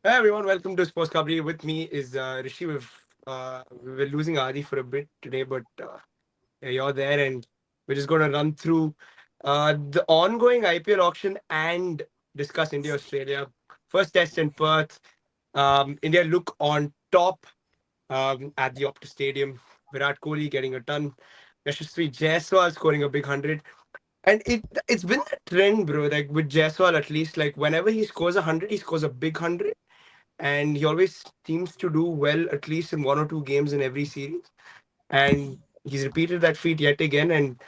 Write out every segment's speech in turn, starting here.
Hey everyone, welcome to Sports Kabli. With me is Rishi. We're losing Adi for a bit today, but yeah, you're there, and we're just going to run through the ongoing IPL auction and discuss India Australia. First test in Perth. India look on top at the Optus Stadium. Virat Kohli getting a ton. Yashasvi Jaiswal scoring a big 100. And it's been a trend, bro. Like with Jaiswal, at least, like whenever he scores a 100, he scores a big 100, and he always seems to do well at least in one or two games in every series. And he's repeated that feat yet again. And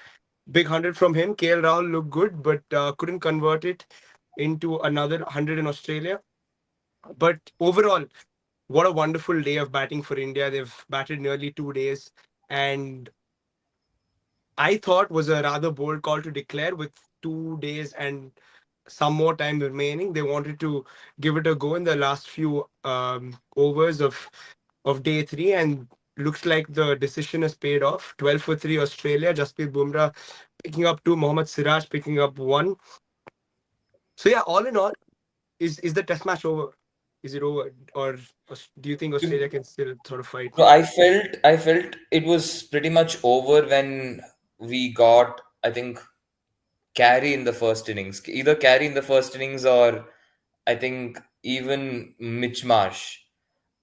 big 100 from him. KL Rahul looked good, but couldn't convert it into another 100 in Australia. But overall, what a wonderful day of batting for India. They've batted nearly 2 days, and I thought was a rather bold call to declare with 2 days and some more time remaining. They wanted to give it a go in the last few overs of day three, and looks like the decision has paid off. 12 for three Australia. Jasprit Bumrah picking up two. Mohammad Siraj picking up one. So yeah, all in all, is the Test match over? Is it over, or do you think Australia can still sort of fight? No, I felt it was pretty much over when we got, I think, carry in the first innings. Either carry in the first innings or I think even Mitch Marsh.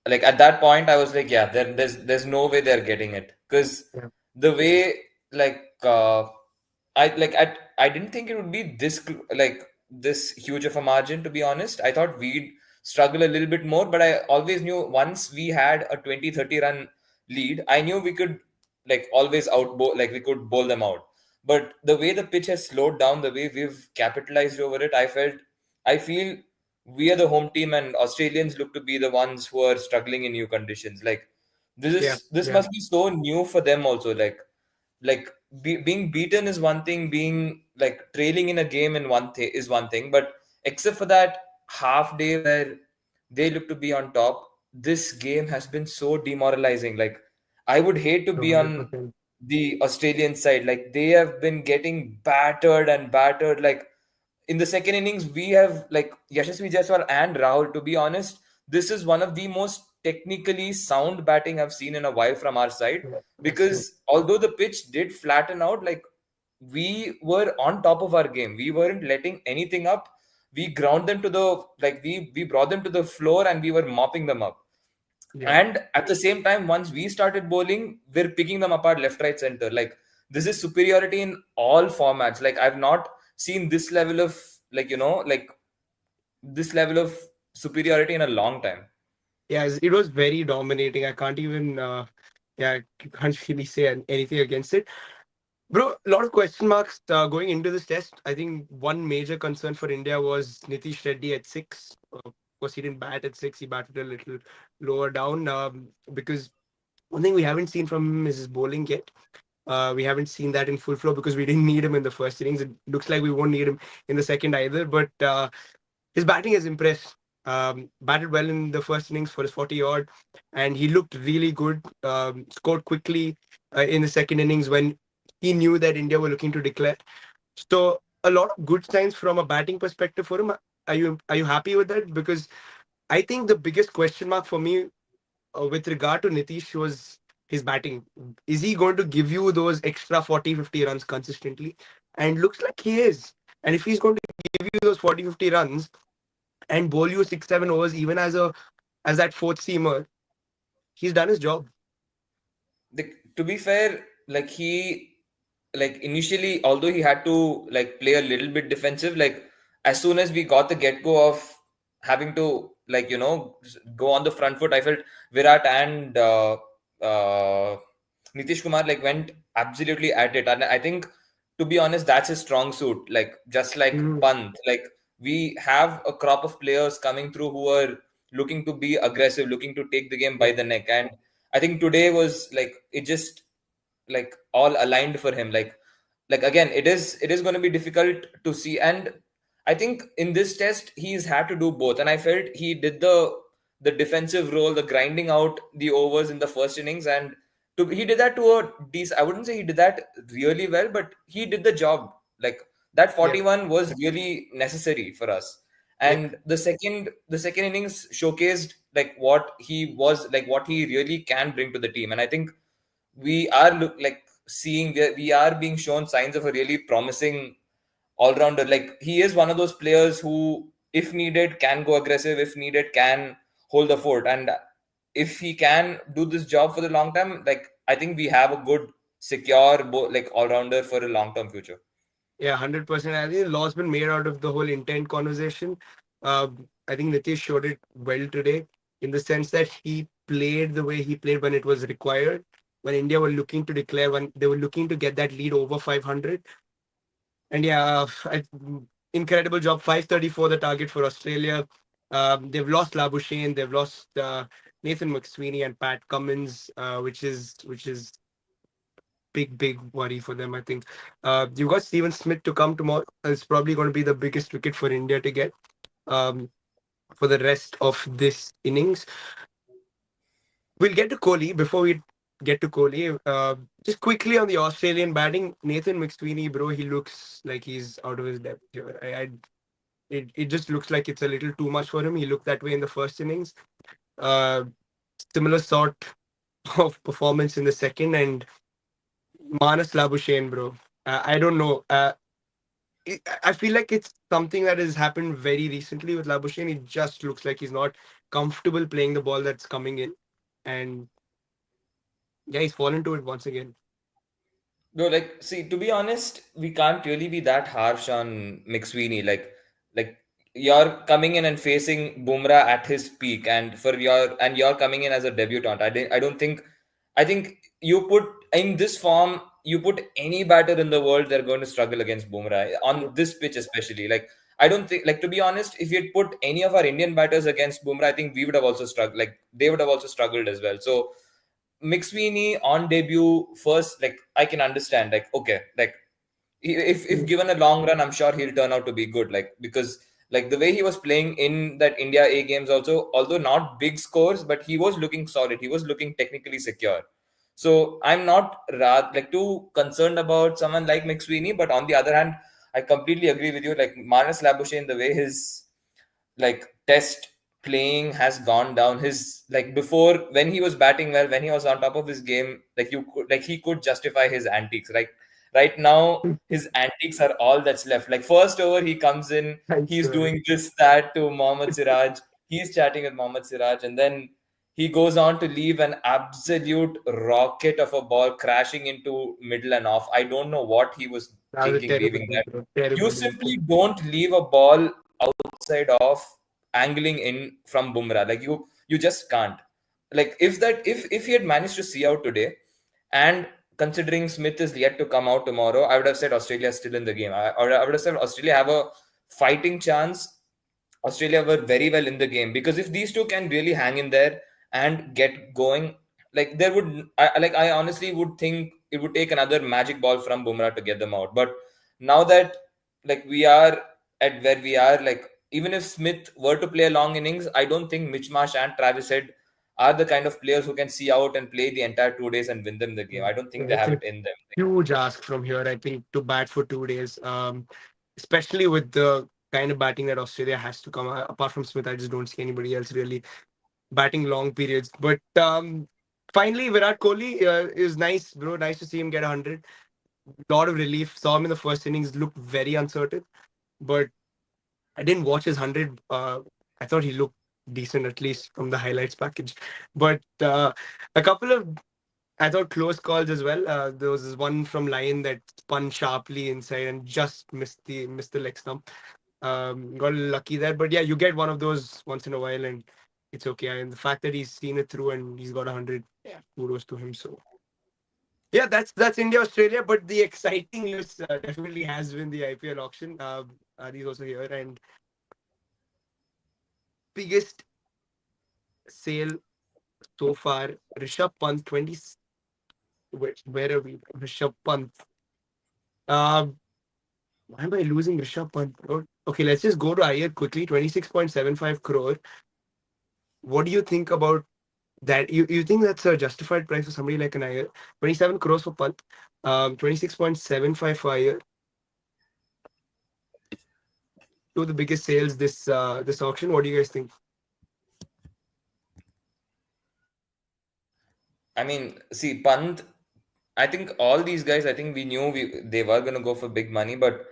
Like at that point, I was like, yeah, there's no way they're getting it because Yeah, the way like I didn't think it would be this huge of a margin. To be honest, I thought we'd struggle a little bit more, but I always knew once we had a 20-30 run lead, I knew we could like always we could bowl them out. But the way the pitch has slowed down, the way we've capitalized over it, I feel we are the home team and Australians look to be the ones who are struggling in new conditions. Like yeah, this yeah. must be so new for them also. Being beaten is one thing, being like trailing in a game in one thing is one thing, but except for that half day where they look to be on top, this game has been so demoralizing. Like I would hate to be on 100%. the Australian side. Like they have been getting battered and battered. Like in the second innings, we have like Yashasvi Jaiswal and Rahul. To be honest, this is one of the most technically sound batting I've seen in a while from our side. Yeah, that's true. Because although the pitch did flatten out, like we were on top of our game. We weren't letting anything up. We ground them to the we brought them to the floor and we were mopping them up. Yeah. And at the same time, once we started bowling, we're picking them apart left, right, center. Like this is superiority in all formats. Like I've not seen this level of this level of superiority in a long time. Yeah, it was very dominating. I can't even, yeah, can't really say anything against it. Bro, a lot of question marks going into this test. I think one major concern for India was Nitish Reddy at six. Of course, he didn't bat at six. He batted a little lower down because one thing we haven't seen from him is his bowling yet. We haven't seen that in full flow because we didn't need him in the first innings. It looks like we won't need him in the second either. But his batting has impressed. Batted well in the first innings for his 40 odd, and he looked really good. Scored quickly in the second innings when he knew that India were looking to declare. So a lot of good signs from a batting perspective for him. Are you happy with that? Because I think the biggest question mark for me with regard to Nitish was his batting. Is he going to give you those extra 40, 50 runs consistently? And looks like he is. And if he's going to give you those 40, 50 runs and bowl you 6, 7 overs, even as that fourth seamer, he's done his job. To be fair, initially, although he had to like play a little bit defensive, like as soon as we got the get go of having to go on the front foot, I felt Virat and Nitish Kumar like went absolutely at it, and I think to be honest, that's his strong suit. Like just like Mm, Pant, like we have a crop of players coming through who are looking to be aggressive, looking to take the game by yeah, the neck, and I think today was like it just like all aligned for him. Like again, it is going to be difficult to see, and I think in this test he's had to do both, and I felt he did the defensive role, the grinding out the overs in the first innings, and he did that to a decent. I wouldn't say he did that really well, but he did the job. Like that yeah, 41 was really necessary for us. Yeah, And the second innings showcased like what he was, like what he really can bring to the team. And I think we are seeing, we are being shown signs of a really promising all-rounder. Like he is one of those players who, if needed, can go aggressive, if needed, can hold the fort. And if he can do this job for the long time, like I think we have a good secure like all-rounder for a long-term future. yeah, 100%. I think the law's been made out of the whole intent conversation. I think Nitish showed it well today in the sense that he played the way he played when it was required. When India were looking to declare, when they were looking to get that lead over 500. And yeah, incredible job. 534, the target for Australia. They've lost Labuschagne, they've lost Nathan McSweeney and Pat Cummins, which is big worry for them. I think you've got Steven Smith to come tomorrow. It's probably going to be the biggest wicket for India to get um, for the rest of this innings. We'll get to Kohli before we get to Kohli. Just quickly on the Australian batting, Nathan McSweeney, bro, he looks like he's out of his depth here. It just looks like it's a little too much for him. He looked that way in the first innings. Uh, Similar sort of performance in the second, and Manas Labuschagne, bro. I don't know. I feel like it's something that has happened very recently with Labuschagne. It just looks like he's not comfortable playing the ball that's coming in, and yeah, he's fallen to it once again. No, like, see, to be honest, we can't really be that harsh on McSweeney. Like you're coming in and facing Bumrah at his peak, and you're coming in as a debutant. I don't think, I think you put in this form, you put any batter in the world, they're going to struggle against Bumrah Yeah, on this pitch, especially. Like, I don't think, like, to be honest, if you'd put any of our Indian batters against Bumrah, I think we would have also struggled. Like, they would have also struggled as well. So McSweeney on debut first, like I can understand, like okay, like if mm, given a long run, I'm sure he'll turn out to be good. Like because like the way he was playing in that India A games also, although not big scores, but he was looking solid. He was looking technically secure. So I'm not like too concerned about someone like McSweeney, but on the other hand, I completely agree with you. Like Manas Labuschagne, the way his like test playing has gone down, his like before, when he was batting well, when he was on top of his game, like you could, like he could justify his antiques. Like right now mm, his antiques are all that's left. Like first over he comes in, I he's swear. doing this that to Mohammad Siraj, he's chatting with Mohammad Siraj, and then he goes on to leave an absolute rocket of a ball crashing into middle and off. I don't know what he was That was a thinking terrible leaving move, that. bro. You Terrible move. simply don't leave a ball outside of angling in from Bumrah. Like you just can't. Like if he had managed to see out today, and considering Smith is yet to come out tomorrow, I would have said Australia is still in the game. Or I would have said Australia have a fighting chance. Australia were very well in the game, because if these two can really hang in there and get going, like there would, I honestly would think it would take another magic ball from Bumrah to get them out. But now that like we are at where we are, like even if Smith were to play a long innings, I don't think Mitch Marsh and Travis Head are the kind of players who can see out and play the entire 2 days and win them the game. I don't think they It's have a it in them. huge ask from here, I think, to bat for 2 days. Especially with the kind of batting that Australia has to come. Apart from Smith, I just don't see anybody else really batting long periods. But finally, Virat Kohli is nice, bro. Nice to see him get 100. Lot of relief. Saw him in the first innings, looked very uncertain. But I didn't watch his 100. I thought he looked decent, at least from the highlights package. But a couple of, I thought, close calls as well. There was this one from Lyon that spun sharply inside and just missed the leg stump. Got lucky there, but yeah, you get one of those once in a while, and it's okay. And the fact that he's seen it through and he's got 100, yeah, kudos to him. So yeah, that's India Australia. But the exciting news definitely has been the IPL auction. Adi's also here, and biggest sale so far. Rishabh Pant 20. Where are we? Rishabh Pant. Uh, why am I losing Rishabh Pant? Okay, let's just go to Iyer quickly. 26.75 crore. What do you think about that? You think that's a justified price for somebody like an Iyer? 27 crores for Pant. 26.75 for Iyer. two of the biggest sales this auction. What do you guys think? I mean, see, Pant, I think all these guys, I think we knew they were going to go for big money, but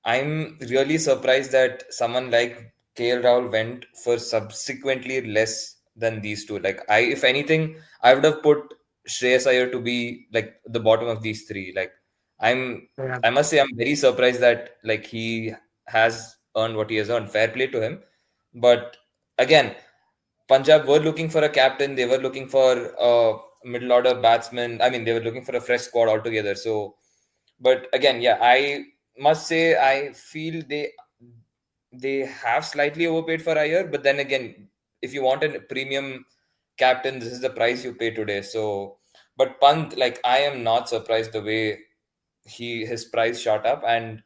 I'm really surprised that someone like KL Rahul went for subsequently less than these two. Like, if anything, I would have put Shreyas Iyer to be like the bottom of these three. Like, I'm, Yeah, I must say, I'm very surprised that like he has earned what he has earned. Fair play to him, but again, Punjab were looking for a captain. They were looking for a middle order batsman. I mean, they were looking for a fresh squad altogether. So, but again, yeah, I must say I feel they have slightly overpaid for Iyer. But then again, if you want a premium captain, this is the price you pay today. So, but Pant, like I am not surprised the way his price shot up, and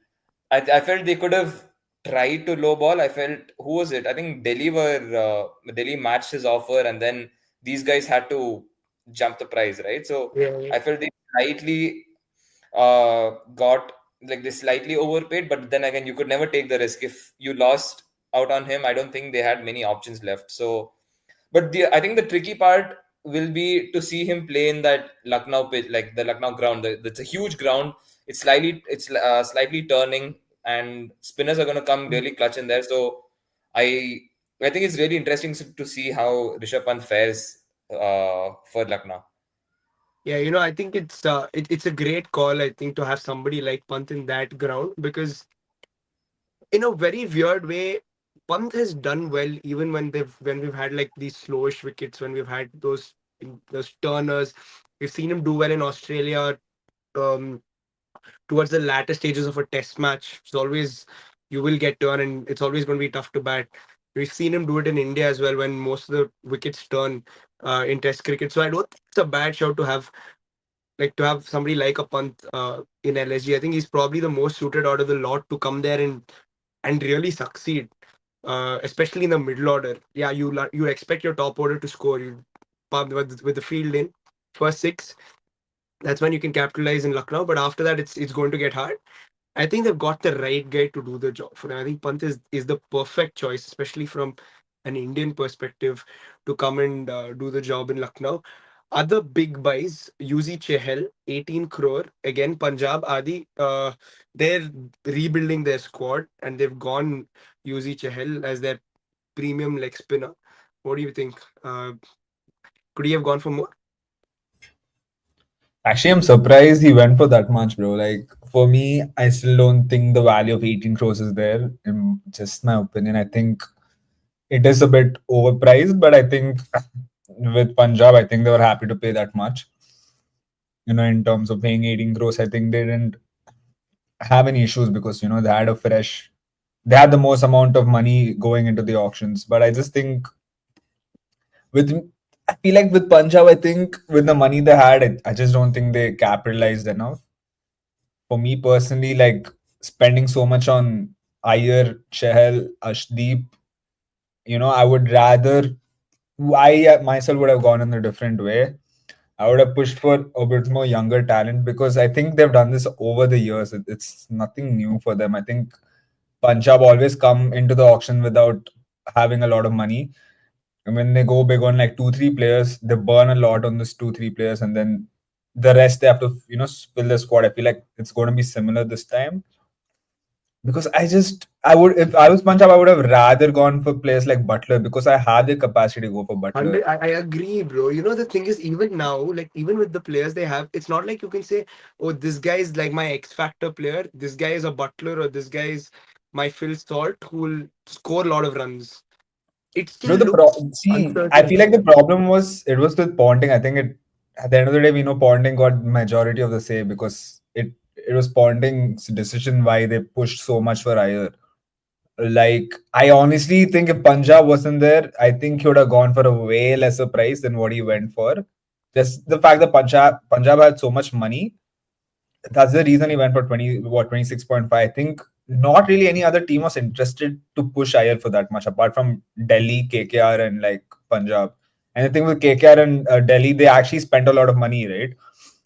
I felt they could have tried to lowball. I felt who was it? I think Delhi matched his offer, and then these guys had to jump the price, right? So yeah, I felt they slightly got like they slightly overpaid, but then again, you could never take the risk if you lost out on him. I don't think they had many options left. So but I think the tricky part will be to see him play in that Lucknow pitch, like the Lucknow ground. That's a huge ground. It's slightly turning, and spinners are going to come yeah. really clutch in there. So I I think it's really interesting to see how Rishabh Pant fares for Lucknow. Yeah, I think it's a great call. I think to have somebody like Pant in that ground because in a very weird way, Pant has done well even when we've had like these slowish wickets when we've had those turners. We've seen him do well in Australia. Um, Towards the latter stages of a test match. It's always you will get turn and it's always going to be tough to bat. We've seen him do it in India as well when most of the wickets turn in test cricket. So I don't think it's a bad shout to have somebody like a Pant in LSG. I think he's probably the most suited out of the lot to come there and really succeed. Especially in the middle order. Yeah, you expect your top order to score. You with the field in first six. That's when you can capitalize in Lucknow. But after that, it's going to get hard. I think they've got the right guy to do the job for them. I think Pant is the perfect choice, especially from an Indian perspective, to come and do the job in Lucknow. Other big buys, UZ Chehel, 18 crore. Again, Punjab, Adi, they're rebuilding their squad and they've gone UZ Chehel as their premium leg spinner. What do you think? Could he have gone for more? Actually, I'm surprised he went for that much, bro. Like, for me, I still don't think the value of 18 crores is there. In just my opinion, I think it is a bit overpriced, but I think with Punjab, I think they were happy to pay that much. In terms of paying 18 crores, I think they didn't have any issues because, they had the most amount of money going into the auctions. But I just think with, I feel like with Punjab, I think with the money they had, I just don't think they capitalized enough. For me personally, like spending so much on Iyer, Chahal, Ashdeep, I would rather, I myself would have gone in a different way. I would have pushed for a bit more younger talent because I think they've done this over the years. It's nothing new for them. I think Punjab always come into the auction without having a lot of money. And when they go big on like two, three players, they burn a lot on this two, three players, and then the rest they have to, fill the squad. I feel like it's going to be similar this time because I would, if I was Punjab, I would have rather gone for players like Butler because I had the capacity to go for Butler. 100, I agree, bro. The thing is, even now, like even with the players they have, it's not like you can say, "Oh, this guy is like my X Factor player. This guy is a Butler, or this guy is my Phil Salt who will score a lot of runs." It still looks See, I uncertain. feel like the problem was it was with Ponting. I think at the end of the day, we know Ponting got majority of the say because it was Ponting's decision why they pushed so much for Iyer. Like, I honestly think if Punjab wasn't there, I think he would have gone for a way lesser price than what he went for. Just the fact that Punjab had so much money, that's the reason he went for 26.5. I think not really any other team was interested to push Iyer for that much apart from Delhi, KKR, and like Punjab. And the thing with KKR and Delhi, they actually spent a lot of money, right?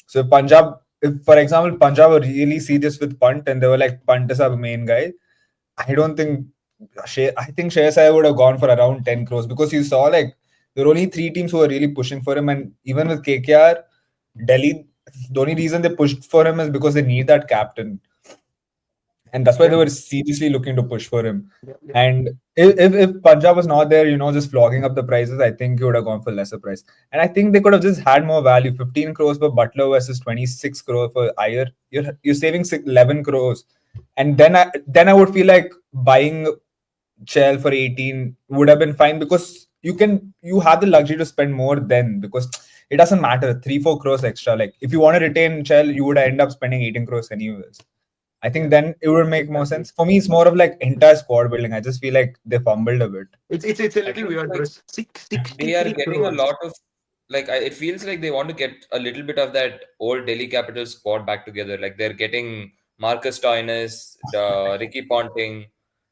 So if for example Punjab were really serious with Punt and they were like Punt is our main guy, I don't think I think Shreyas Iyer would have gone for around 10 crores because you saw like there were only three teams who were really pushing for him, and even with KKR, Delhi, the only reason they pushed for him is because they need that captain, and that's why they Yeah, were seriously looking to push for him. yeah, yeah. And if Punjab was not there, just flogging up the prices, I think he would have gone for lesser price. And I think they could have just had more value. 15 crores for Butler versus 26 crores for Iyer. You're saving 11 crores, and then I would feel like buying Shell for 18 would have been fine because you have the luxury to spend more then because it doesn't matter 3-4 crores extra. Like if you want to retain Shell, you would end up spending 18 crores anyways. I think Yeah, then it would make more exactly. sense. For me, it's more of like entire squad building. I just feel like they fumbled a bit. It's a I little think weird, bro. like they are 63 getting a crores. lot of like it feels like they want to get a little bit of that old Delhi Capitals squad back together. Like they're getting Marcus Stoinis, the Ricky Ponting,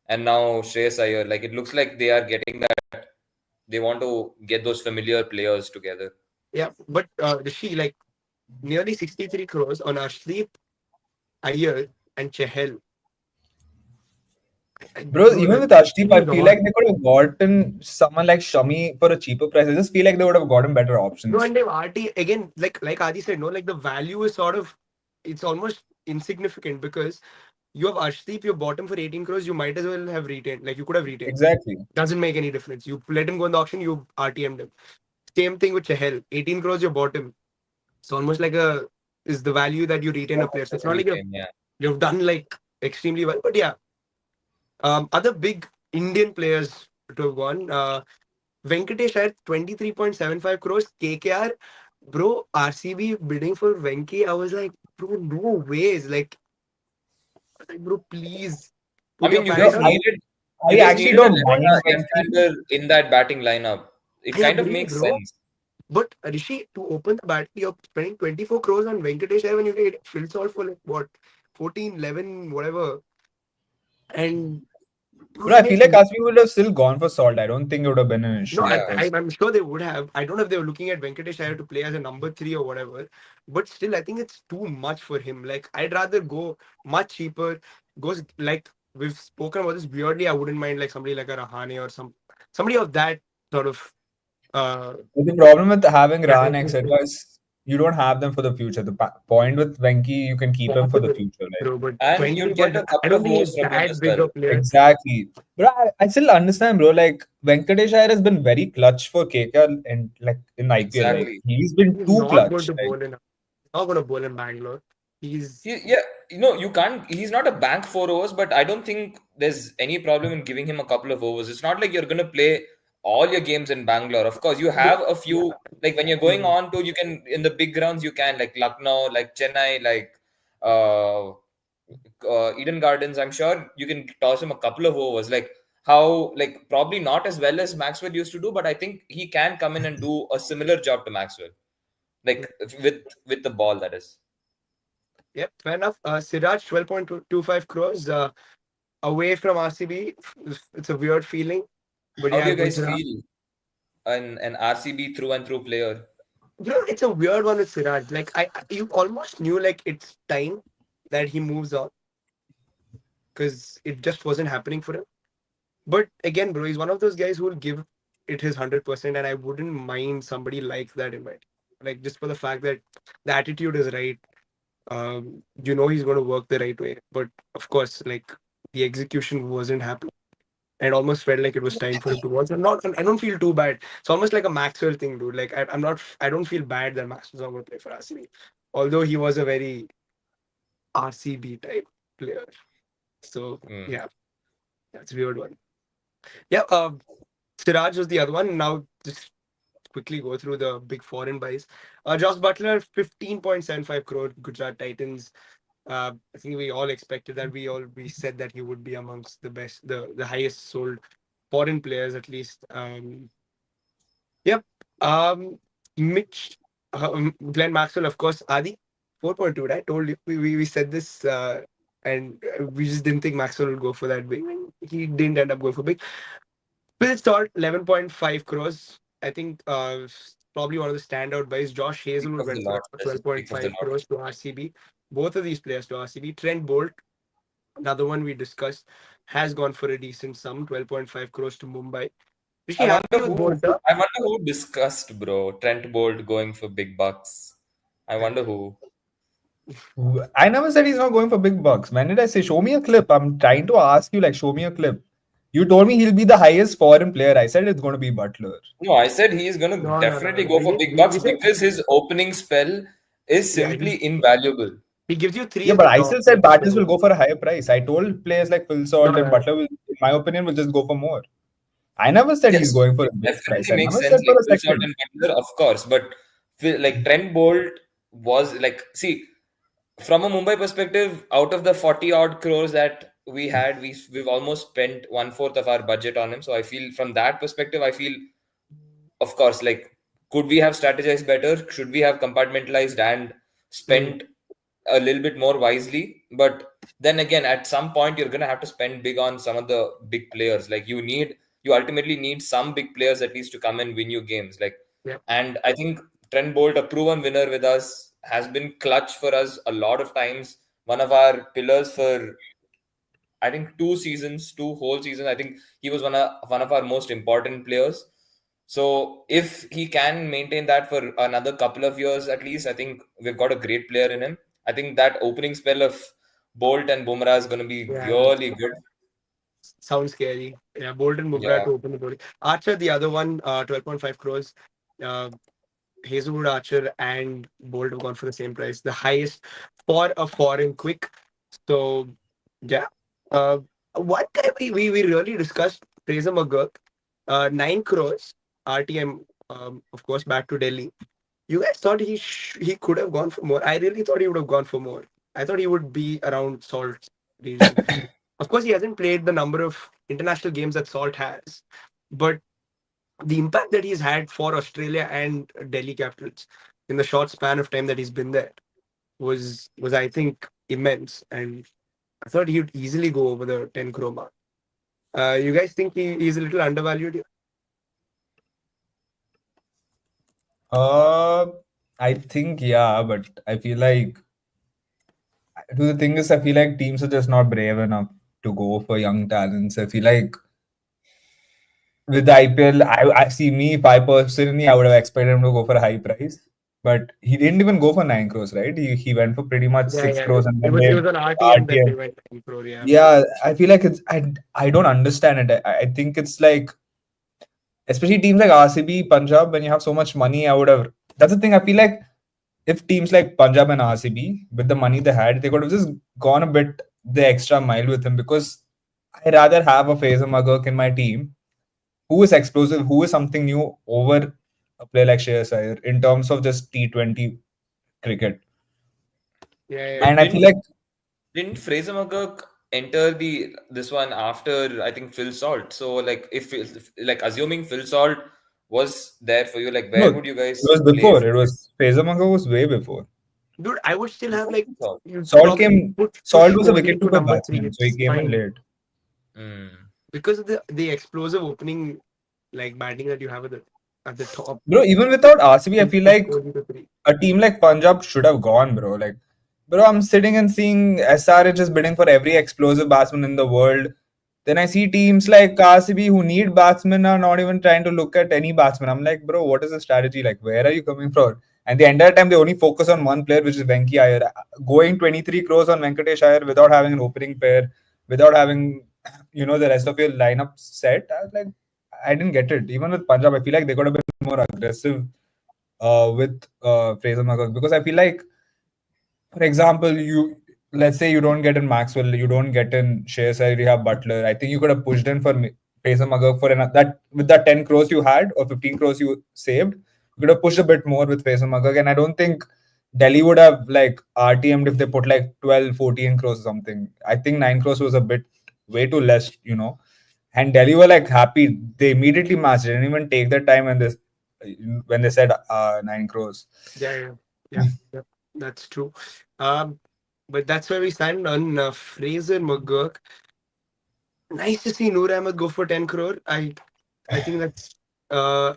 and now Shreyas Iyer. Like it looks like they are getting that. They want to get those familiar players together. Yeah, but Rishi, like nearly 63 crores on Arshdeep, Iyer, and Chahel. Bro, Bro, even that with Ashdeep, I seems feel odd. like they could have gotten someone like Shami for a cheaper price. I just feel like they would have gotten better No, options. and they've RT again, like Adi said, no, like the value is sort of it's almost insignificant because you have Arshdeep, your bottom for 18 crores, you might as well have retained. Like you could have retained. Exactly. Doesn't make any difference. You let him go in the auction, you RTM'd him. Same thing with Chahel. 18 crores your bottom. It's almost like a is the value that you retain a player. Almost So like it's a not like retain, yeah. you've done like extremely well. But yeah, other big Indian players to have gone. Venkatesh at 23.75 crores. KKR, bro, RCB bidding for Venki. I was like, bro, no ways. Bro, please I put your mean, you Bro, pants guys on. needed I you guys actually needed a don't mind Venki. left-hander in that batting lineup. It I kind of agree, makes bro. sense. But Rishi, to open the battle, you're spending 24 crores on Venkatesh when you get Phil Salt for like what, 14, 11, whatever. And Bro, bro, I I feel mean, like RCB would have still gone for Salt. I don't think it would have been an no, issue I, Yeah. I, because I'm sure they would have. I don't know if they were looking at Venkatesh Iyer to play as a number three or whatever, but still, I think it's too much for him. Like, I'd rather go much cheaper. Goes like we've spoken about this weirdly. I wouldn't mind like somebody like a Rahane or somebody of that sort of uh but the problem with having Ran, caliber. etc., is you don't have them for the future. The point with Venki, you can keep him for the Possible, future. Like bro, but And you'd 23 get point. a I couple don't of think holes he's from him that as big well. a player. exactly. But I still understand, bro. Like Venkatesh Iyer has been very clutch for KKR and like in IPL. Like Exactly. he's been He's too not going clutch. to Like bowl in. He's not going to bowl in Bangalore. He's Yeah, you can't. He's not a bank 4 overs, but I don't think there's any problem in giving him a couple of overs. It's not like you're gonna play all your games in Bangalore. Of course, you have a yeah. few. Like when you're going Mhm. on to, you can in the big grounds, you can like Lucknow, like Chennai, like uh, Eden Gardens. I'm sure you can toss him a couple of overs. Like how, like probably not as well as Maxwell used to do, but I think he can come in and do a similar job to Maxwell, like with the ball. That is. Yep, fair enough. Siraj, 12.25 crores away from RCB. It's a weird feeling. But How do yeah, you guys Gujarat. feel? An RCB through and through player. It's a weird one with Siraj. Like, you almost knew like it's time that he moves on because it just wasn't happening for him. But again, bro, he's one of those guys who will give it his 100%. And I wouldn't mind somebody like that in my team. Like, just for the fact that the attitude is right. He's going to work the right way. But of course, like, the execution wasn't happening. And almost felt like it was time for him to watch. And not, I don't feel too bad. It's almost like a Maxwell thing, dude. Like I'm not, I don't feel bad that Maxwell's not going to play for RCB, although he was a very RCB type player. So Mm. yeah, that's a weird one. Yeah, Siraj was the other one. Now just quickly go through the big foreign buys. Josh Butler, 15.75 crore, Gujarat Titans. I think we all expected that. We said that he would be amongst the best, the highest sold foreign players at least. Yep. Um, Mitch, Glenn Maxwell, of course. Adi, 4.2. I told you we said this, and we just didn't think Maxwell would go for that big. And he didn't end up going for big. Bill Start, 11.5 crores. I think probably one of the standout buys. Josh Pick Hazelwood of the went for lot. This is pick of the 12.5 lot. crores to RCB. Both of these players to RCB. Trent Bolt. another one we discussed, has gone for a decent sum, 12.5 crores to Mumbai. Is she I happy wonder with who Bolt? Huh? I wonder who discussed, bro. Trent Bolt going for big bucks. I wonder who. I never said he's not going for big bucks. When did I say? Show me a clip. I'm trying to ask you, like, show me a clip. You told me he'll be the highest foreign player. I said it's going to be Butler. No, I said he's gonna No, no, no, definitely no. go for big bucks We said, because his opening spell is yeah, simply invaluable. he gives you three Yeah, at but the I top. still said That's Bartis will the, go for a higher price. I told players like Phil no, Salt and no, Butler will, in my opinion, will just go for more. I never said he's Yes, going for it a big price. definitely I makes never said sense. for Like a Phil Salt second. and Butler, of course, but like Trent Bolt was like, see, from a Mumbai perspective, out of the 40 odd crores that we had, we've almost spent one fourth of our budget on him. So I feel from that perspective, I feel, of course, like, could we have strategized better? Should we have compartmentalized and mm, spent a little bit more wisely? But then again, at some point, you're gonna have to spend big on some of the big players. Like you ultimately need some big players at least to come and win you games. Like, yeah, and I think Trent Bolt, a proven winner with us, has been clutch for us a lot of times. One of our pillars for I think 2 seasons, 2 whole seasons. I think he was one of our most important players. So if he can maintain that for another couple of years at least, I think we've got a great player in him. I think that opening spell of Bolt and Bumrah is going to be yeah. really good. Sounds scary. Yeah, Bolt and Bumrah Yeah. to open the bowling. Archer, the other one, 12.5 crores. Uh, Hazelwood, Archer, and Bolt have gone for the same price, the highest for a foreign quick. So, yeah. Uh, one guy we really discussed, Fraser McGurk, 9 crores, RTM, of course, back to Delhi. You guys thought he could have gone for more. I really thought he would have gone for more. I thought he would be around Salt region. Of course, he hasn't played the number of international games that Salt has, but the impact that he's had for Australia and Delhi Capitals in the short span of time that he's been there was I think immense, and I thought he'd easily go over the 10 crore mark. You guys think he's a little undervalued here? Uh, I think, yeah, but I feel like the thing is, I feel like teams are just not brave enough to go for young talents. I feel like with the IPL, I see me, if I personally, I would have expected him to go for a high price. But he didn't even go for 9 crores, right? He went for pretty much Yeah, 6 yeah. crores and It then was it they was an RTM that they RTM. went 10 crore. Yeah, Yeah, I feel like I don't understand it. I think it's like, especially teams like RCB, Punjab, when you have so much money, I would have. That's the thing. I feel like if teams like Punjab and RCB, with the money they had, they could have just gone a bit the extra mile with him because I rather have a Faisal Magurk in my team who is explosive, who is something new over a player like Shreyas Iyer in terms of just T20 cricket. yeah, yeah. But And I feel like didn't Fraser McGurk enter the this one after I think Phil Salt? So like if like assuming Phil Salt was there for you, like no, where would you it guys was play before. It was Faisal Magurk was way before. Dude, I would still have like before Salt? you Salt probably came. push Salt was a Kohli wicket to keeper number three. batsman, so he It's came in fine late. Hmm. because of the explosive opening like batting that you have at the top. Bro, even without RCB, I You feel push like Kohli to three. a team like Punjab should have gone, bro. Like, bro, I'm sitting and seeing SRH is bidding for every explosive batsman in the world. Then I see teams like RCB who need batsmen are not even trying to look at any batsman. I'm like, bro, what is the strategy? Like, where are you coming from? And the entire time they only focus on one player, which is Venki Iyer. Going 23 crores on Venkatesh Iyer without having an opening pair, without having, the rest of your lineup set. I was like, I didn't get it. Even with Punjab, I feel like they could have been more aggressive with Fraser McGurk because I feel like, for example, you let's say you don't get in Maxwell, you don't get in Shreyas, you have Butler. I think you could have pushed in for Fraser McGurk for that with that 10 crores you had or 15 crores you saved. You could have pushed a bit more with Fraser McGurk, and I don't think Delhi would have like RTM'd if they put like 12, 14 crores or something. I think 9 crores was a bit way too less. And Delhi were like happy. They immediately matched. They didn't even take their time when they said 9 crores. Yeah, yeah, yeah, yeah. That's true. Um, but that's where we stand on Fraser McGurk. Nice to see Noor Ahmed go for 10 crore. I think that's uh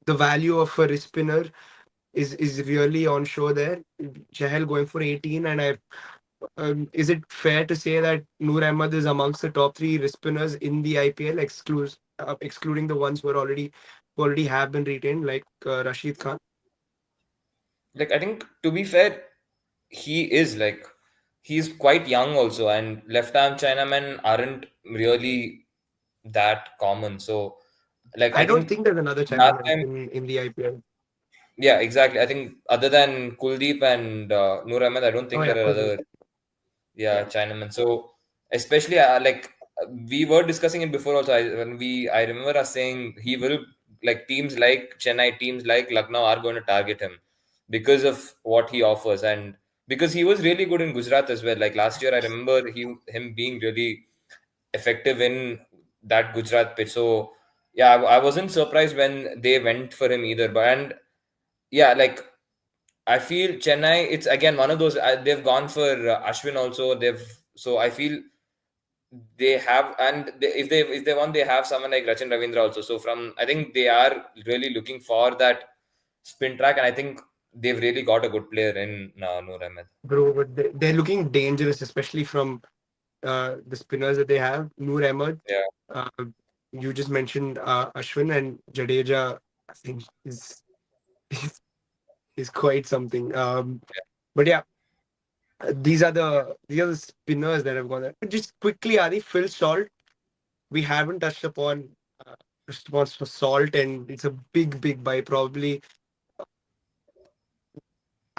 the value of a wrist spinner is really on show there. Chahal going for 18, and is it fair to say that Noor Ahmed is amongst the top three spinners in the IPL, excluding the ones who already have been retained, like Rashid Khan? Like, I think, to be fair, he is like, he's quite young also, and left arm Chinamen aren't really that common. So, like, I I don't think think there's another last Chinaman time, in the IPL. yeah, exactly. I think other than Kuldeep and Noor Ahmed, I don't Oh think yeah, there are Kuldeep. other, yeah, Yeah, Chinamen. So, especially like, we were discussing it before also. I remember us saying he will, like, teams like Chennai, teams like Lucknow are going to target him because of what he offers, and because he was really good in Gujarat as well. Like last year, I remember him being really effective in that Gujarat pitch. So yeah, I wasn't surprised when they went for him either. But and yeah, like, I feel Chennai, it's again one of those. They've gone for Ashwin also. So I feel they have, and if they want, they have someone like Rachin Ravindra also. So from, I think they are really looking for that spin track, and I think they've really got a good player in Noor Ahmed. bro, but they're looking dangerous, especially from the spinners that they have. Noor Ahmed, Yeah, uh, you just mentioned Ashwin and Jadeja. I think is quite something. But yeah, these are the spinners that have gone there. Just quickly, Adi, Phil Salt. We haven't touched upon for Salt, and it's a big buy. Probably,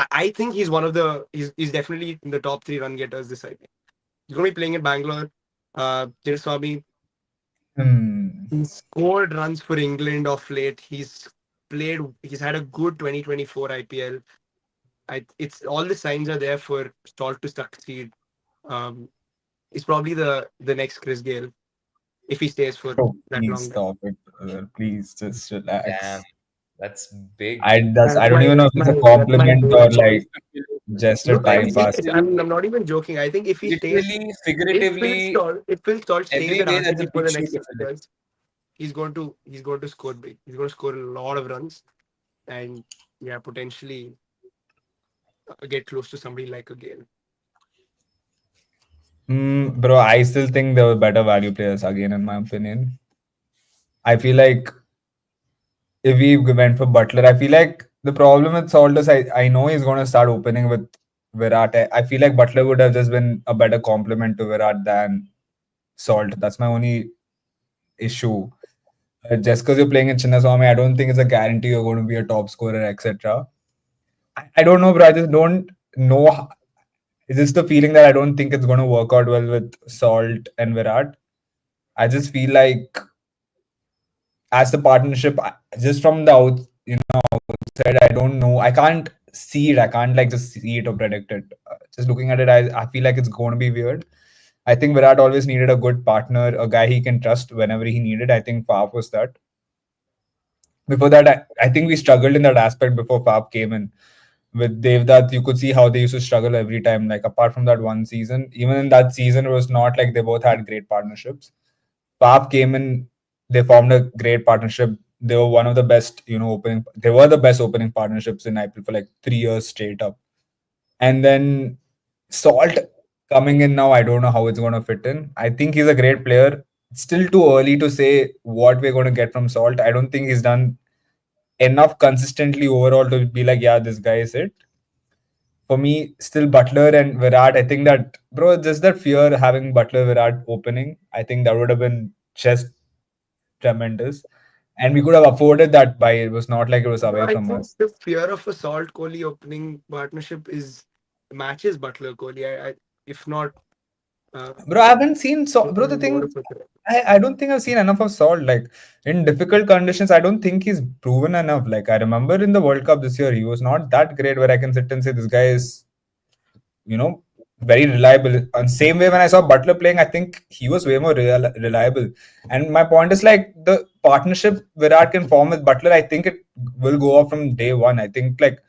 I think he's one of the he's definitely in the top three run getters this IPL. He's going to be playing in Bangalore. Swami, Hmm. he scored runs for England of late. He's had a good 2024 IPL. It's all the signs are there for Salt to succeed. Um, he's probably the next Chris Gale if he stays for Bro, that please long. stop it, brother. Please just damn, relax. that's big. I That's don't my even know if that's it's my a that's my compliment or bold like choice. just a No, Like, time pass. I'm not even joking. I think if he stays, literally, if Phil figuratively, Salt, if Phil Salt stays every at way there's a RCB for big the shoe next to six fill. years, he's going to score big. He's going to score a lot of runs and yeah, potentially get close to somebody like a Gale. Bro, I still think there were better value players again, in my opinion. I feel like if we went for Butler, I feel like the problem with Salt is I know he's going to start opening with Virat. I feel like Butler would have just been a better complement to Virat than Salt. That's my only issue. Just because you're playing in Chinnaswamy, I don't think it's a guarantee you're going to be a top scorer, etc. I don't know, bro. I just don't know. It's just the feeling that I don't think it's going to work out well with Salt and Virat. I just feel like as the partnership, just from the outside, I don't know. I can't see it. I can't like just see it or predict it. Just looking at it, I feel like it's going to be weird. I think Virat always needed a good partner, a guy he can trust whenever he needed. I think Faf was that. Before that, I think we struggled in that aspect before Faf came in. With Devdutt, you could see how they used to struggle every time. Like apart from that one season, even in that season, it was not like they both had great partnerships. Faf came in, they formed a great partnership. They were one of the best, opening. They were the best opening partnerships in IPL for like 3 years straight up. And then Salt coming in now, I don't know how it's going to fit in. I think he's a great player. It's still too early to say what we're going to get from Salt. I don't think he's done enough consistently overall to be like, yeah, this guy is it. For me, still Butler and Virat. I think that, bro, just that fear having Butler Virat opening, I think that would have been just tremendous. And we could have afforded that buy. It was not like it was But away I from think us. the fear of a Salt Kohli opening partnership is matches Butler Kohli. If not, uh, Bro, I haven't seen bro. The maybe more thing, of a threat. I don't think I've seen enough of Salt. Like in difficult conditions, I don't think he's proven enough. Like I remember in the World Cup this year, he was not that great where I can sit and say this guy is, you know, very reliable. And same way when I saw Butler playing, I think he was way more reliable. And my point is like the partnership Virat can form with Butler, I think it will go off from day one. I think like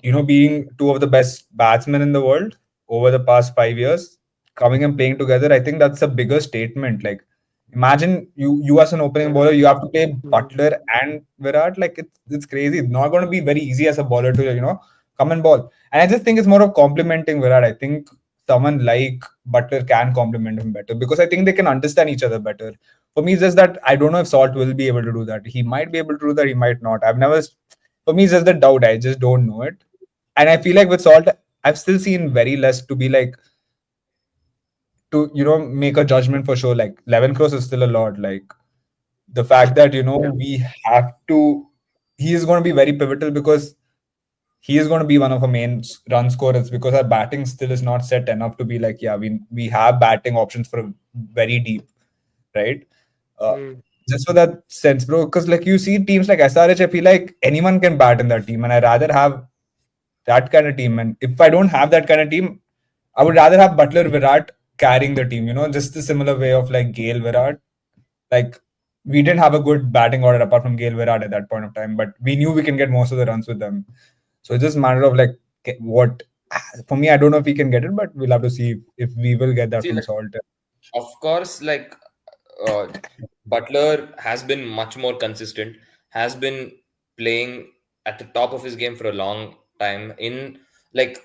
being two of the best batsmen in the world over the past 5 years, coming and playing together, I think that's a bigger statement. Like, imagine you as an opening Yeah. bowler, you have to play Mhm. Butler and Virat. Like, it's crazy. It's not going to be very easy as a bowler to come and ball. And I just think it's more of complimenting Virat. I think someone like Butler can complement him better because I think they can understand each other better. For me, it's just that I don't know if Salt will be able to do that. He might be able to do that, he might not. I've never, for me, it's just the doubt. I just don't know it. And I feel like with Salt, I've still seen very less to be like, to, make a judgment for sure. Like 11 crores is still a lot. Like the fact that, Yeah. we have to, he is going to be very pivotal because he is going to be one of our main run scorers because our batting still is not set enough to be like, yeah, we have batting options for very deep, right? Uh, Mm. just for that sense, bro. Because like you see teams like SRH, I feel like anyone can bat in that team, and I rather have that kind of team. And if I don't have that kind of team, I would rather have Butler Virat carrying the team. Just a similar way of like Gale Virat. Like we didn't have a good batting order apart from Gale Virat at that point of time, but we knew we can get most of the runs with them. So it's just a matter of like what. For me, I don't know if we can get it, but we'll have to see if we will get that See, from like, Salt. of course, like uh, Butler has been much more consistent, has been playing at the top of his game for a long time. In like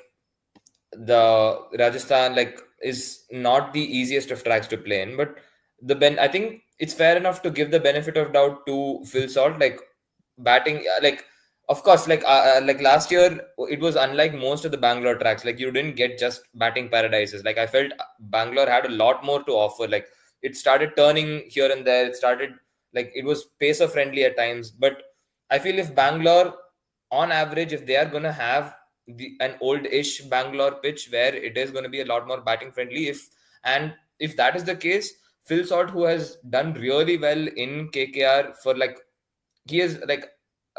the Rajasthan, like is not the easiest of tracks to play in, but I think it's fair enough to give the benefit of doubt to Phil Salt. Like batting, like of course, like last year, it was unlike most of the Bangalore tracks. Like you didn't get just batting paradises. Like I felt Bangalore had a lot more to offer. Like it started turning here and there. It started like it was pacer friendly at times. But I feel if Bangalore, on average, if they are gonna have an old-ish Bangalore pitch where it is going to be a lot more batting friendly, if that is the case, Phil Salt, who has done really well in KKR for like he is like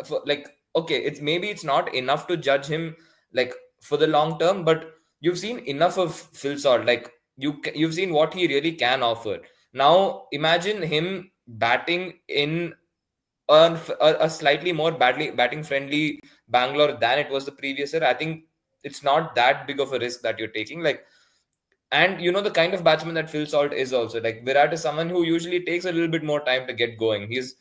for like okay, it's not enough to judge him like for the long term, but you've seen enough of Phil Salt. Like you've seen what he really can offer. Now imagine him batting in a slightly more batting friendly Bangalore than it was the previous year. I think it's not that big of a risk that you're taking. Like, and the kind of batsman that Phil Salt is also like Virat is someone who usually takes a little bit more time to get going. He's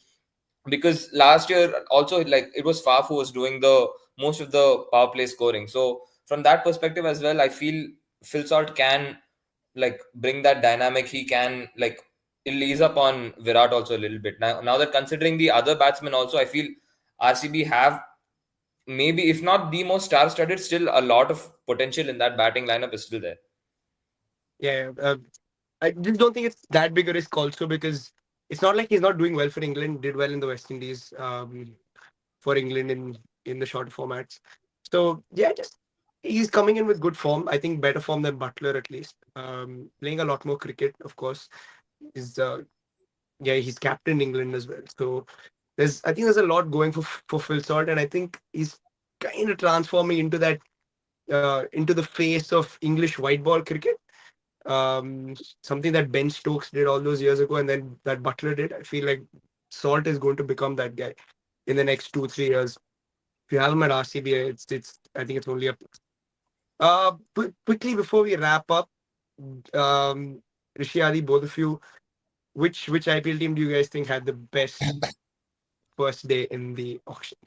because last year also like it was Faf who was doing the most of the power play scoring. So from that perspective as well, I feel Phil Salt can like bring that dynamic. He can like ease up on Virat also a little bit. Now that considering the other batsmen also, I feel RCB have maybe if not the most star-studded, still a lot of potential in that batting lineup is still there. Yeah. I just don't think it's that big a risk also because it's not like he's not doing well for England. Did well in the West Indies for England in the shorter formats. So yeah, just he's coming in with good form. I think better form than Butler at least. Playing a lot more cricket, of course. Is Yeah, he's captain England as well. So I think there's a lot going for Phil Salt, and I think he's kind of transforming into the face of English white ball cricket. Something that Ben Stokes did all those years ago, and then that Butler did. I feel like Salt is going to become that guy in the next 2 3 years. If you have him at RCB, it's I think it's only a plus. Quickly before we wrap up, Rishi Adi, both of you, which IPL team do you guys think had the best first day in the auction?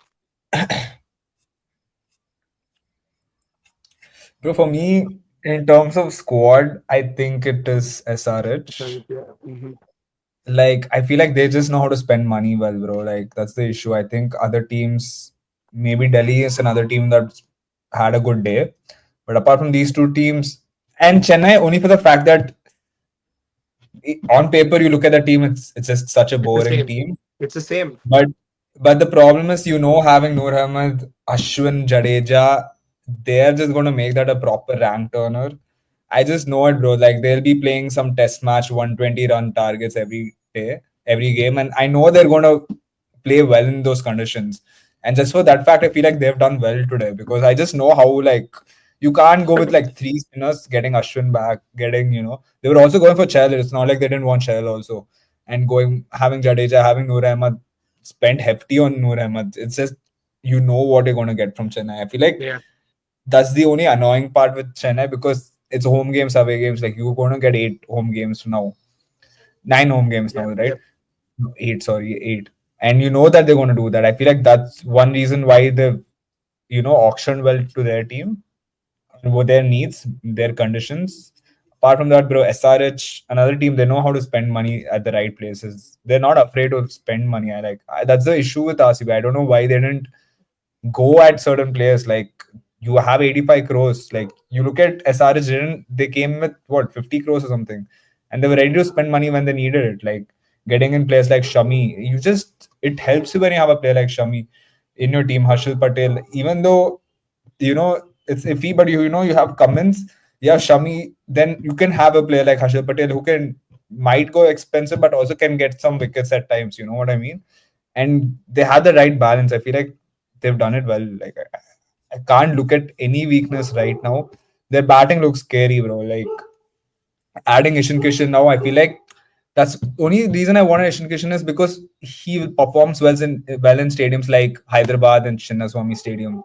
Bro, for me, in terms of squad, I think it is SRH. Yeah. Like, I feel like they just know how to spend money well, bro. Like, that's the issue. I think other teams, maybe Delhi is another team that had a good day. But apart from these two teams, and Chennai, only for the fact that on paper you look at the team, it's just such a It's the boring same. team. It's the same. But the problem is, having Noor Ahmed, Ashwin, Jadeja, they're just going to make that a proper rank turner. I just know it, bro. Like they'll be playing some test match, 120 run targets every day, every game, and I know they're going to play well in those conditions. And just for that fact, I feel like they've done well today because I just know how like you can't go with like three spinners, getting Ashwin back, getting they were also going for Chahal. It's not like they didn't want Chahal also, and going having Jadeja, having Noor Ahmed, spent hefty on Noor Ahmed. It's just what you're going to get from Chennai. I feel like Yeah. that's the only annoying part with Chennai because it's home games, away games. Like you're going to get 8 home games now, 9 home games Yeah. now, right? Yeah. No, 8, sorry, 8. And you know that they're going to do that. I feel like that's one reason why they've auctioned well to their team and what their needs, their conditions. Apart from that, bro, SRH, another team, they know how to spend money at the right places. They're not afraid to spend money. That's the issue with RCB. I don't know why they didn't go at certain players. Like you have 85 crores. Like you look at SRH, didn't they came with what 50 crores or something, and they were ready to spend money when they needed it. Like getting in players like Shami, it helps you when you have a player like Shami in your team. Harshal Patel, even though it's iffy, but you have Cummins, you have Shami, then you can have a player like Harshal Patel who can might go expensive but also can get some wickets at times. You know what I mean? And they have the right balance. I feel like they've done it well. Like I can't look at any weakness right now. Their batting looks scary, bro. Like adding Ishan Kishan now, I feel like that's only reason I wanted Ishan Kishan is because he performs well in stadiums like Hyderabad and Chinnaswamy Stadium.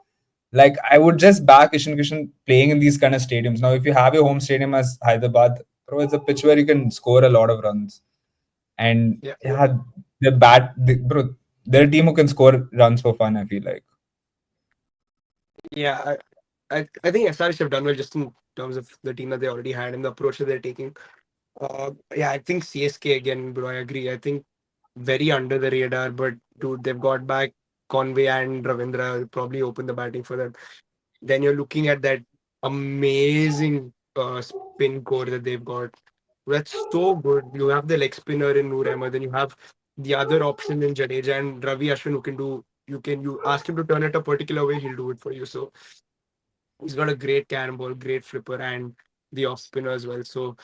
Like I would just back Ishan Kishan playing in these kind of stadiums. Now, if you have your home stadium as Hyderabad, bro, it's a pitch where you can score a lot of runs. And Yeah, yeah, bro, they're a team who can score runs for fun. I feel like. yeah. I think SRH have done well just in terms of the team that they already had and the approach that they're taking. Yeah, I think CSK again, bro. I agree. I think very under the radar, but dude, they've got back Conway and Ravindra will probably open the batting for them. Then you're looking at that amazing spin core that they've got. That's so good. You have the leg spinner in Noor Ahmed, then you have the other option in Jadeja and Ravi Ashwin who can do. You ask him to turn it a particular way, he'll do it for you. So he's got a great cannonball, great flipper, and the off spinner as well. So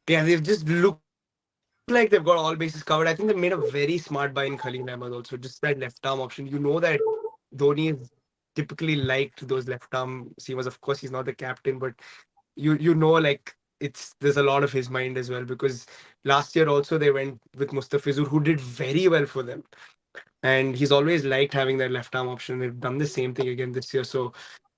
yeah, they've just looked like they've got all bases covered. I think they made a very smart buy in Khalil Ahmed also. Just that left arm option. You know that Dhoni is typically liked those left arm seamers. Of course, he's not the captain, but you know like there's a lot of his mind as well because last year also they went with Mustafizur who did very well for them. And he's always liked having that left arm option. They've done the same thing again this year. So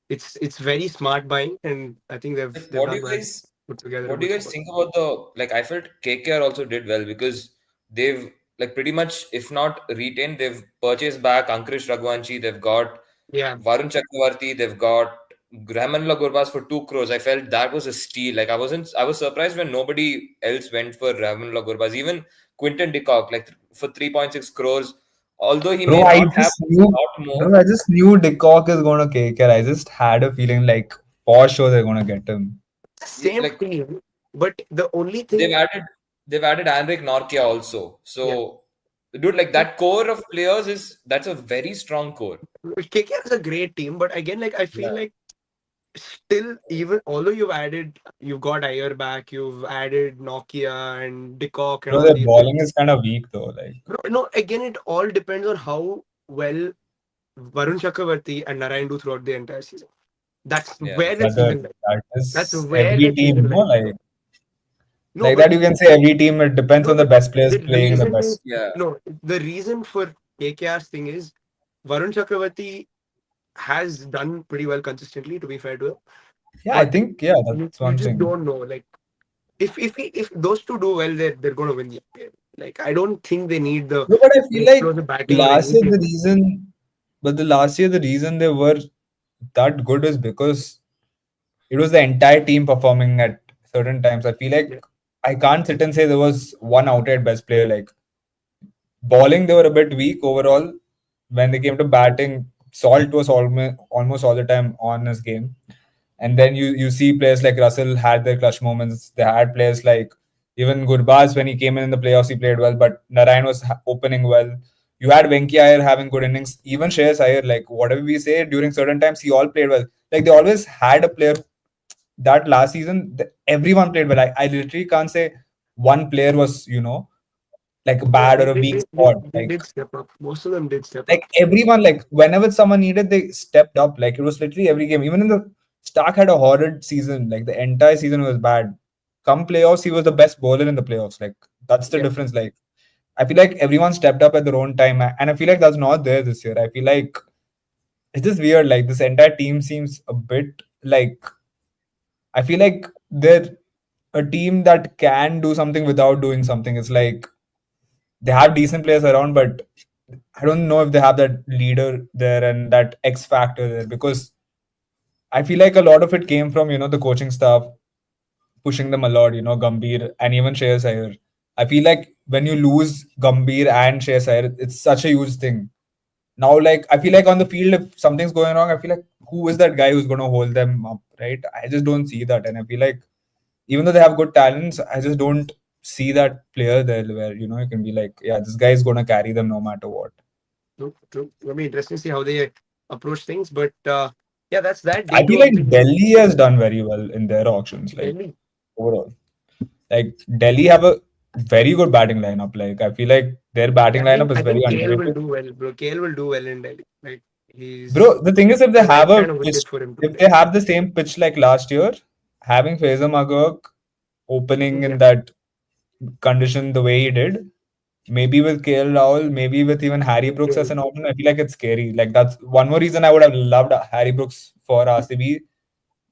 it's very smart buying and I think Like, they've done well, put together a what do good you guys squad. think about the like? I felt KKR also did well because they've like pretty much, if not retained, they've purchased back Ankush Raghuvanshi. They've got Yeah. Varun Chakravarti. They've got Rahmanullah Gurbaz for 2 crores. I felt that was a steal. Like I was surprised when nobody else went for Rahmanullah Gurbaz. Even Quinton de Kock, like for 3.6 crores. Although he Bro, may not have a lot more, I just knew Decock is gonna kick it. I just had a feeling like for sure they're gonna get him. Same like team, but the only they've thing, added they've added Anrik Norkia also. yeah, So, dude, like that core of players that's a very strong core. KKR is a great team, but again, like I feel Yeah. like still, even although you've got Iyer back, you've added Nokia and Dicock and Bro, all their these. bowling is kind of weak though. Like, No, again, it all depends on how well Varun Chakravarti and Narayan do throughout the entire season. That's Yeah. where the brother, season lies. that That's is where every the team, season lies. No, like but that you can say every team. It depends no, on the but best players the playing in the reason is best. Yeah. no. The reason for KKR's thing is Varun Chakravarti has done pretty well consistently. To be fair to him, Yeah, I but think you, that's you one just thing. don't know. Like if those two do well, they're going to win the IPL. Like I don't think they need the No, but I feel like explosive batting or last year the anything. reason, but the last year the reason they were that good is because it was the entire team performing at certain times. I feel Yeah, like I can't sit and say there was one outright best player. Like bowling, they were a bit weak overall. When they came to batting, Salt was almost all the time on his game. And then you see players like Russell had their clutch moments. They had players like even Gurbaz when he came in the playoffs, he played well. But Narayan was opening well. You had Venki Iyer having good innings. Even Shreyas Iyer, like whatever we say, during certain times he all played well. Like they always had a player that last season. Everyone played well. I literally can't say one player was like yeah, bad or a weak spot. they did step up. Most of them did step Like up. everyone, like whenever someone needed, they stepped up. Like it was literally every game. Even in the Stark had a horrid season. Like the entire season was bad. Come playoffs, he was the best bowler in the playoffs. Like that's the Yeah, difference. Like I feel like everyone stepped up at their own time, and I feel like that's not there this year. I feel like it's just weird. Like this entire team seems a bit like I feel like they're a team that can do something without doing something. It's like they have decent players around, but I don't know if they have that leader there and that X factor there, because I feel like a lot of it came from, the coaching staff pushing them a lot, Gambhir and even Shreyas Iyer. I feel like when you lose Gambhir and Shreyas Iyer, it's such a huge thing. Now, like, I feel like on the field, if something's going wrong, I feel like who is that guy who's going to hold them up, right? I just don't see that. And I feel like even though they have good talents, I just don't see that player there where, you can be like, yeah, this guy is going to carry them no matter what. True, true. It'll be interesting to see how they approach things. But yeah, that's that. Day I two feel of like the Delhi has done very well in their auctions, like Delhi. overall. Like Delhi have a very good batting lineup. Like I feel like their batting lineup is I very think KL will underrated. do well, bro. KL will do well in Delhi. Like he's Bro, the thing is, if they the have right a kind of pitch, wicket for him to if play. they have the same pitch like last year, having Faisal Magurk opening Yeah, in that condition the way he did, maybe with KL Rahul, maybe with even Harry Brooks as KL. an option, I feel like it's scary. Like that's one more reason I would have loved Harry Brooks for RCB.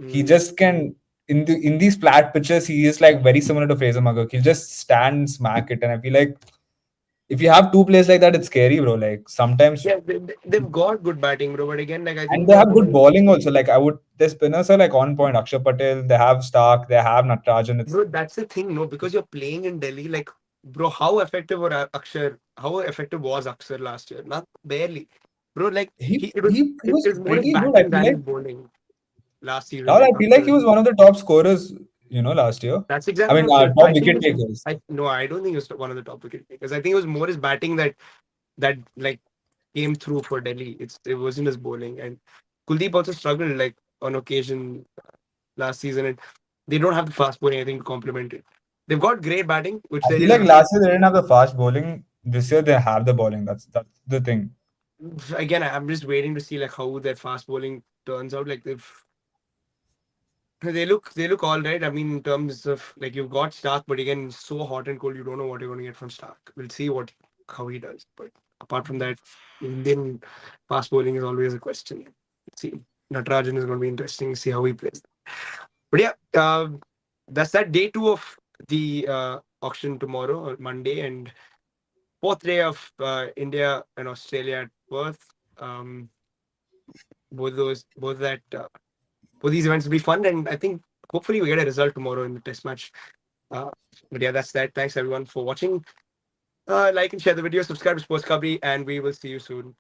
He Mm. just can in these flat pitches, he is like very similar to Faisal Magurk. He'll just stand and smack it, and I feel like if you have two players like that, it's scary, bro. Like sometimes, Yeah, they've got good batting, bro. But again, like I and think they the have good bowling, bowling also. Like I would, their spinners are like on point. Akshar Patel, they have Stark, they have Natarajan. It's bro, that's the thing, no, because you're playing in Delhi. Like, bro, how effective were Akshar? How effective was Akshar last year? Not barely, bro. Like he he, it was, he he it, was it was more his pretty good. I batting feel than like his bowling last season. Rahul, Like I feel like he Akshar. was one of the top scorers, last year. That's I exactly mean, what I'm saying. top I think wicket it's, takers. I no, I don't think it was one of the top wicket takers. I think it was more his batting that like came through for Delhi. It wasn't his bowling. And Kuldeep also struggled like on occasion last season, and they don't have the fast bowling. I think to complement it. They've got great batting, which I they feel didn't like have. last year they didn't have the fast bowling. This year they have the bowling. That's the thing. Again, I'm just waiting to see like how their fast bowling turns out. Like if they look all right. I mean, in terms of like you've got Stark, but again, so hot and cold, you don't know what you're going to get from Stark. We'll see how he does. But apart from that, Indian fast bowling is always a question. Let's see, Natarajan is going to be interesting to see how he plays. But yeah, that's that. Day two of the auction tomorrow or Monday, and fourth day of India and Australia at Perth. Um, both these events will be fun, and I think hopefully we get a result tomorrow in the test match. But yeah, that's that. Thanks everyone for watching. Like and share the video, subscribe to Sports Kabri, and we will see you soon.